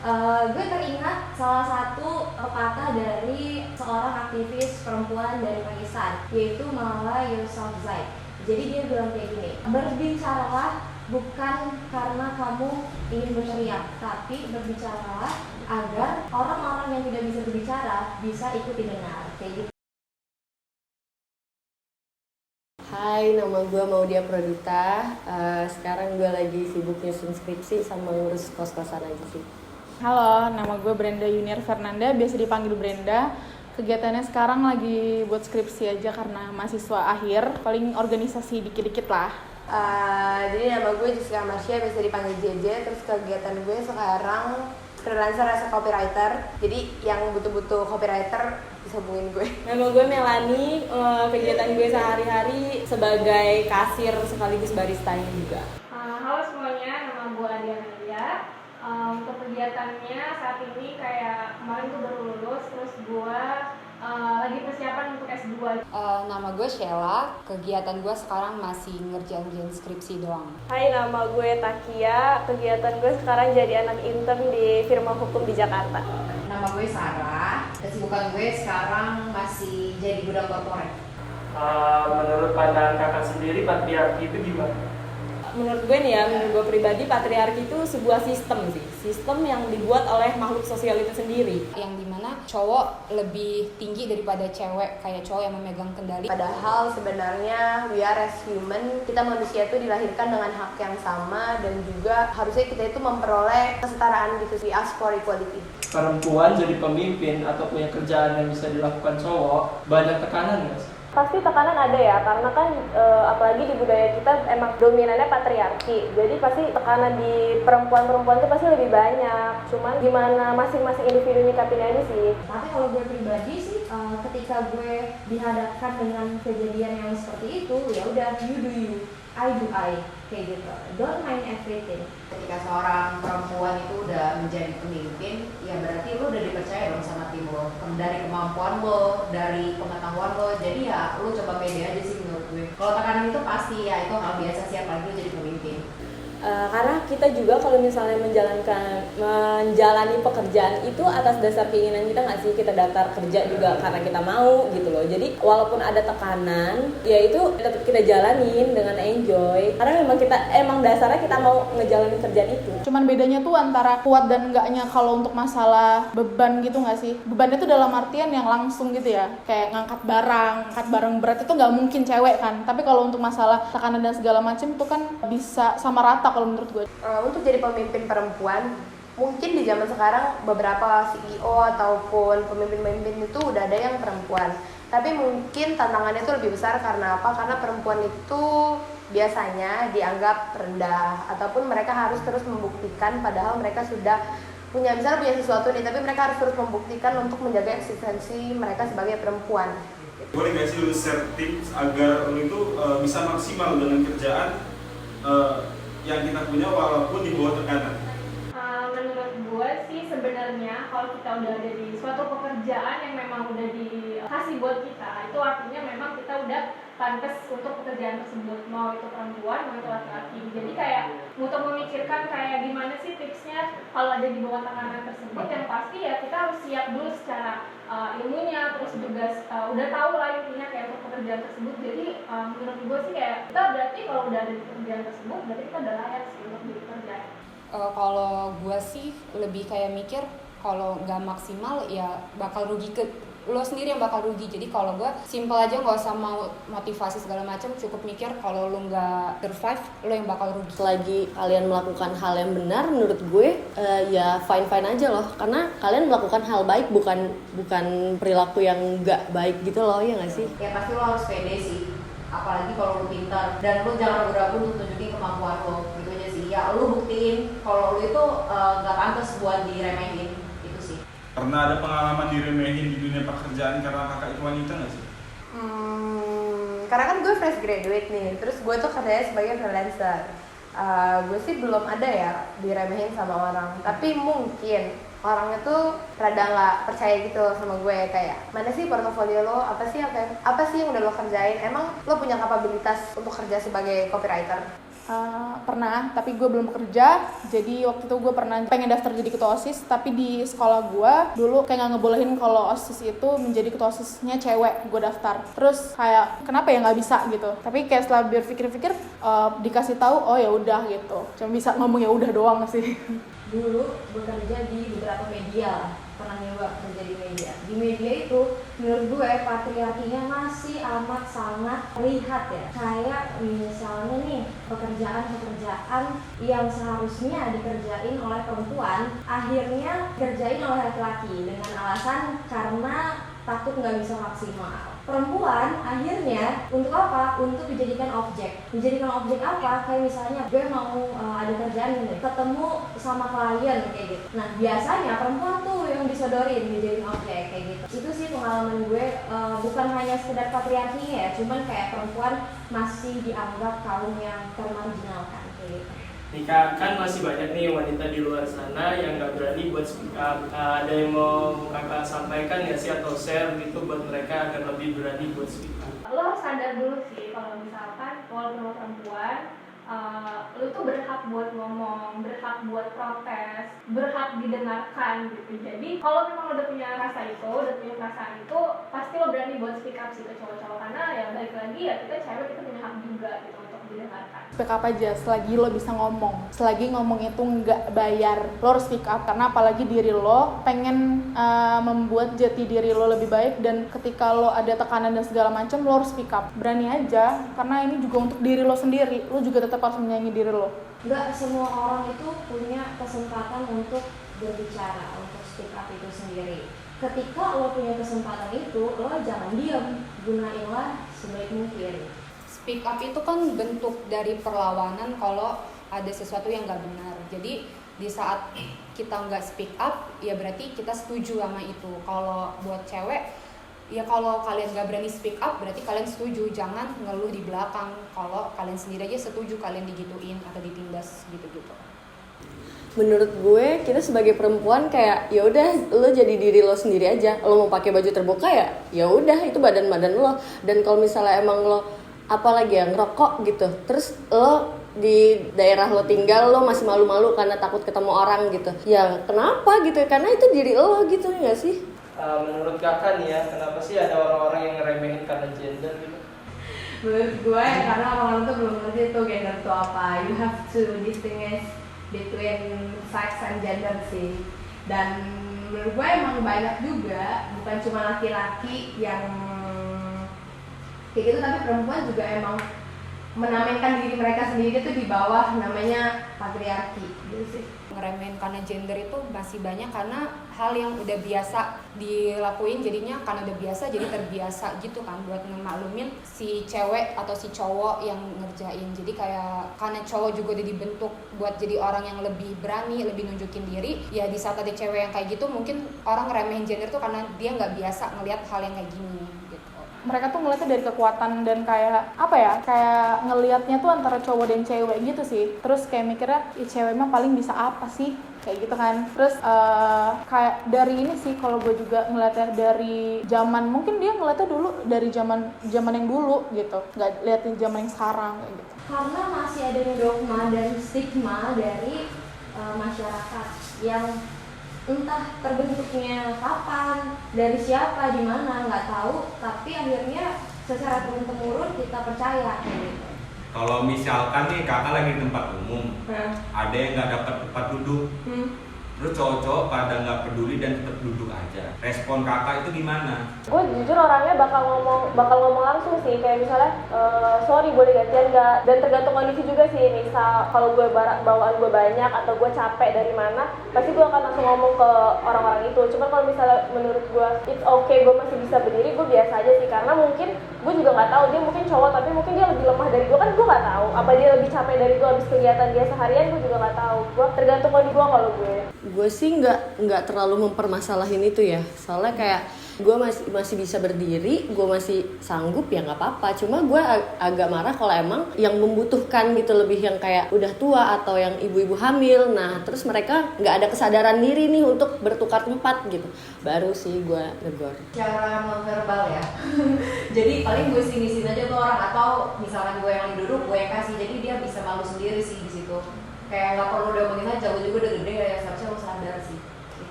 Gue teringat salah satu pepatah dari seorang aktivis perempuan dari Pakistan, yaitu Malala Yousafzai. Jadi dia bilang kayak gini, berbicaralah bukan karena kamu ingin berteriak, tapi berbicaralah agar orang-orang yang tidak bisa berbicara bisa ikut didengar, kayak gitu. Hai, nama gue Maudia Prodita. Sekarang gue lagi sibuk nyusun skripsi sama ngurus kos-kosan aja sih. Halo, nama gue Brenda Yuniar Fernanda, biasa dipanggil Brenda. Kegiatannya sekarang lagi buat skripsi aja karena mahasiswa akhir, paling organisasi dikit-dikit lah. Jadi nama gue Jessica Marsha, biasa dipanggil JJ. Terus kegiatan gue sekarang freelancer as a copywriter. Jadi yang butuh-butuh copywriter bisa hubungin gue. Nama gue Melani, kegiatan gue sehari-hari sebagai kasir sekaligus baristanya juga. Halo semuanya, nama gue Adiana. Untuk kegiatannya saat ini kayak kemarin gue baru lulus, terus gue lagi persiapan untuk S2. Nama gue Sheila, kegiatan gue sekarang masih ngerjain skripsi doang. Hai, nama gue Takia, kegiatan gue sekarang jadi anak intern di firma hukum di Jakarta. Nama gue Sarah, kesibukan gue sekarang masih jadi budak korporat. Menurut pandangan kakak sendiri, patriarki itu gimana? Menurut gue nih ya, menurut gue pribadi, patriarki itu sebuah sistem sih. Sistem yang dibuat oleh makhluk sosial itu sendiri. Yang dimana cowok lebih tinggi daripada cewek, kayak cowok yang memegang kendali. Padahal sebenarnya we are as human, kita manusia itu dilahirkan dengan hak yang sama dan juga harusnya kita itu memperoleh kesetaraan gitu. We ask for equality. Perempuan jadi pemimpin atau punya kerjaan yang bisa dilakukan cowok, banyak tekanan nggak sih? Pasti tekanan ada ya, karena kan apalagi di budaya kita emang dominannya patriarki. Jadi pasti tekanan di perempuan-perempuan itu pasti lebih banyak. Cuman gimana masing-masing individu nyikapin aja sih. Tapi kalau gue pribadi sih, ketika gue dihadapkan dengan kejadian yang seperti itu, ya udah, you do you, I do I, kayak gitu. Don't mind everything. Ketika seorang perempuan itu udah menjadi pemimpin, ya berarti lu udah dipercaya dong sama tim lo, dari kemampuan lo, dari pengetahuan lo. Jadi ya lu coba pede aja sih menurut gue. Kalau tekanan itu pasti ya itu hal biasa sih, apalagi lu jadi pemimpin. Karena kita juga kalau misalnya menjalani pekerjaan itu atas dasar keinginan kita nggak sih, kita daftar kerja juga karena kita mau gitu loh. Jadi walaupun ada tekanan, ya itu tetap kita jalanin dengan enjoy. Karena emang dasarnya kita mau ngejalanin kerjaan itu. Cuman bedanya tuh antara kuat dan enggaknya kalau untuk masalah beban gitu nggak sih? Beban itu dalam artian yang langsung gitu ya, kayak ngangkat barang berat itu nggak mungkin cewek kan. Tapi kalau untuk masalah tekanan dan segala macam itu kan bisa sama rata kalau menurut gue. Untuk jadi pemimpin perempuan, mungkin di zaman sekarang beberapa CEO ataupun pemimpin-pemimpin itu udah ada yang perempuan. Tapi mungkin tantangannya itu lebih besar karena apa? Karena perempuan itu biasanya dianggap rendah ataupun mereka harus terus membuktikan padahal mereka sudah punya sesuatu nih, tapi mereka harus terus membuktikan untuk menjaga eksistensi mereka sebagai perempuan. Boleh nggak sih lu share tips agar lu itu bisa maksimal dengan kerjaan yang kita punya walaupun di bawah tekanan? Menurut gue sih sebenarnya kalau kita udah ada di suatu pekerjaan yang memang udah dikasih buat kita, itu artinya memang kita udah pantas untuk pekerjaan tersebut, mau itu perempuan mau itu laki-laki. Jadi kayak untuk memikirkan kayak gimana sih tipsnya kalau ada di bawah tekanan tersebut, yang pasti ya kita harus siap dulu secara ilmunya, terus juga udah tahu lah intinya kayak untuk pekerjaan tersebut. Jadi menurut gue sih kayak kita berarti kalau udah ada di pekerjaan tersebut berarti kita udah layak sih untuk dikerjain. Kalau gue sih lebih kayak mikir kalau nggak maksimal ya bakal rugi ke lo sendiri, yang bakal rugi. Jadi kalau gue simple aja, nggak usah mau motivasi segala macam, cukup mikir kalau lo nggak survive lo yang bakal rugi. Selagi kalian melakukan hal yang benar, menurut gue ya fine aja loh, karena kalian melakukan hal baik, bukan perilaku yang nggak baik gitu loh, ya nggak sih? Ya pasti lo harus pede sih, apalagi kalau lo pintar, dan lo jangan ragu-ragu untuk tunjukin kemampuan lo, gitu aja sih. Ya lo buktiin kalau lo itu nggak pantas buat diremehin, itu sih. Pernah ada pengalaman diremehin di dunia pekerjaan karena kakak itu wanita nggak sih? Karena kan gue fresh graduate nih, terus gue tuh kerjanya sebagai freelancer. Gue sih belum ada ya diremehin sama orang, tapi mungkin orangnya tuh rada nggak percaya gitu sama gue, kayak mana sih portofolio lo, apa sih yang udah lo kerjain, emang lo punya kapabilitas untuk kerja sebagai copywriter? Pernah, tapi gue belum bekerja. Jadi waktu itu gue pernah pengen daftar jadi ketua OSIS, tapi di sekolah gue dulu kayak nggak ngebolehin kalau OSIS itu menjadi ketua OSISnya cewek. Gue daftar, terus kayak kenapa ya nggak bisa gitu. Tapi kayak setelah berpikir-pikir dikasih tahu, oh ya udah gitu. Cuma bisa ngomong ya udah doang sih. Dulu bekerja di beberapa media, pernah nyoba kerja di media. Di media itu menurut gue patriarkinya masih amat sangat terlihat ya. Kayak misalnya nih pekerjaan-pekerjaan yang seharusnya dikerjain oleh perempuan akhirnya dikerjain oleh laki-laki dengan alasan karena takut nggak bisa maksimal. Perempuan akhirnya untuk apa? Untuk dijadikan objek. Dijadikan objek apa? Kayak misalnya gue mau ada kerjaan ini, ketemu sama klien kayak gitu. Nah biasanya perempuan tuh yang disodorin dijadiin objek kayak gitu. Itu sih pengalaman gue, bukan hanya sekedar patriarki ya, cuman kayak perempuan masih dianggap kaum yang termarginalkan kayak gitu. Nika, kan masih banyak nih wanita di luar sana yang nggak berani buat speak up. Ada yang mau kakak sampaikan nggak sih atau share gitu buat mereka agar lebih berani buat speak up? Lo harus sadar dulu sih kalau misalkan walaupun lo perempuan, lo tuh berhak buat ngomong, berhak buat protes, berhak didengarkan gitu. Jadi kalau memang lo udah punya rasa itu, udah punya perasaan itu, pasti lo berani buat speak up sih ke cowok-cowok, karena ya balik lagi ya kita cewek, kita punya hak juga gitu untuk didengarkan. Speak up aja selagi lo bisa ngomong. Selagi ngomong itu nggak bayar, lo harus speak up. Karena apalagi diri lo pengen membuat jati diri lo lebih baik, dan ketika lo ada tekanan dan segala macam, lo harus speak up. Berani aja, karena ini juga untuk diri lo sendiri. Lo juga tetap harus menyayangi diri lo. Nggak semua orang itu punya kesempatan untuk berbicara, untuk speak up itu sendiri. Ketika lo punya kesempatan itu, lo jangan diam, gunainlah sebaik mungkin. Speak up itu kan bentuk dari perlawanan kalau ada sesuatu yang nggak benar. Jadi di saat kita nggak speak up, ya berarti kita setuju sama itu. Kalau buat cewek, ya kalau kalian nggak berani speak up, berarti kalian setuju. Jangan ngeluh di belakang kalau kalian sendiri aja setuju kalian digituin atau ditindas gitu-gitu. Menurut gue kita sebagai perempuan kayak ya udah lo jadi diri lo sendiri aja. Lo mau pakai baju terbuka ya udah itu badan lo. Dan kalau misalnya emang lo apalagi yang ngerokok gitu, terus lo di daerah lo tinggal lo masih malu-malu karena takut ketemu orang gitu, ya kenapa gitu, karena itu diri lo gitu nggak sih? Menurut kakak nih ya, kenapa sih ada orang-orang yang ngeremehin karena gender gitu? Menurut gue karena orang-orang tuh belum ngerti tuh gender itu apa. You have to distinguish between sex and gender sih. Dan menurut gue emang banyak juga, bukan cuma laki-laki yang kayak gitu, tapi perempuan juga emang menamakan diri mereka sendiri tuh di bawah namanya patriarki gitu sih. Ngeremehin karena gender itu masih banyak karena hal yang udah biasa dilakuin, jadinya karena udah biasa jadi terbiasa gitu kan buat ngemaklumin si cewek atau si cowok yang ngerjain. Jadi kayak karena cowok juga udah dibentuk buat jadi orang yang lebih berani, lebih nunjukin diri, ya di saat ada cewek yang kayak gitu mungkin orang ngeremehin gender tuh karena dia nggak biasa ngelihat hal yang kayak gini gitu. Mereka tuh ngeliatnya dari kekuatan dan kayak apa ya, kayak ngelihatnya tuh antara cowok dan cewek gitu sih. Terus kayak mikirnya cewek mah paling bisa apa sih kayak gitu kan. Terus kayak dari ini sih kalau gue juga ngeliatnya dari zaman, mungkin dia ngeliatnya dulu dari zaman yang dulu gitu, nggak liatin zaman yang sekarang kayak gitu. Karena masih ada dogma dan stigma dari masyarakat yang entah terbentuknya kapan, dari siapa, di mana nggak tahu, tapi akhirnya secara turun-temurun kita percaya gitu. Kalau misalkan nih kakak lagi di tempat umum, ada yang nggak dapat tempat duduk, terus cowok-cowok pada nggak peduli dan tetap duduk aja. Respon kakak itu gimana? Gue jujur orangnya bakal ngomong langsung sih, kayak misalnya sorry boleh gantian nggak, dan tergantung kondisi juga sih. Misal kalau gue bawaan gue banyak atau gue capek dari mana, pasti gue akan langsung ngomong ke orang-orang itu. Cuman kalau misalnya menurut gue it's okay, gue masih bisa berdiri, gue biasa aja sih, karena mungkin gue juga nggak tahu, dia mungkin cowok tapi mungkin dia lebih lemah dari gue, kan gue nggak tahu apa dia lebih capek dari gue habis kegiatan dia seharian, gue juga nggak tahu. Gue tergantung kondisi gue kalau gue. Gue sih nggak terlalu mempermasalahin itu ya, soalnya kayak gue masih bisa berdiri, gue masih sanggup ya nggak apa-apa. Cuma gue agak marah kalau emang yang membutuhkan gitu, lebih yang kayak udah tua atau yang ibu-ibu hamil. Nah terus mereka nggak ada kesadaran diri nih untuk bertukar tempat gitu, baru sih gue negor. Cara nonverbal ya. Jadi paling gue sini aja tuh orang, atau misalkan gue yang duduk gue yang kasih, jadi dia bisa malu sendiri sih di situ. Kayak nggak perlu udah omongin aja, gue juga udah gede ya, seharusnya lo sadar sih.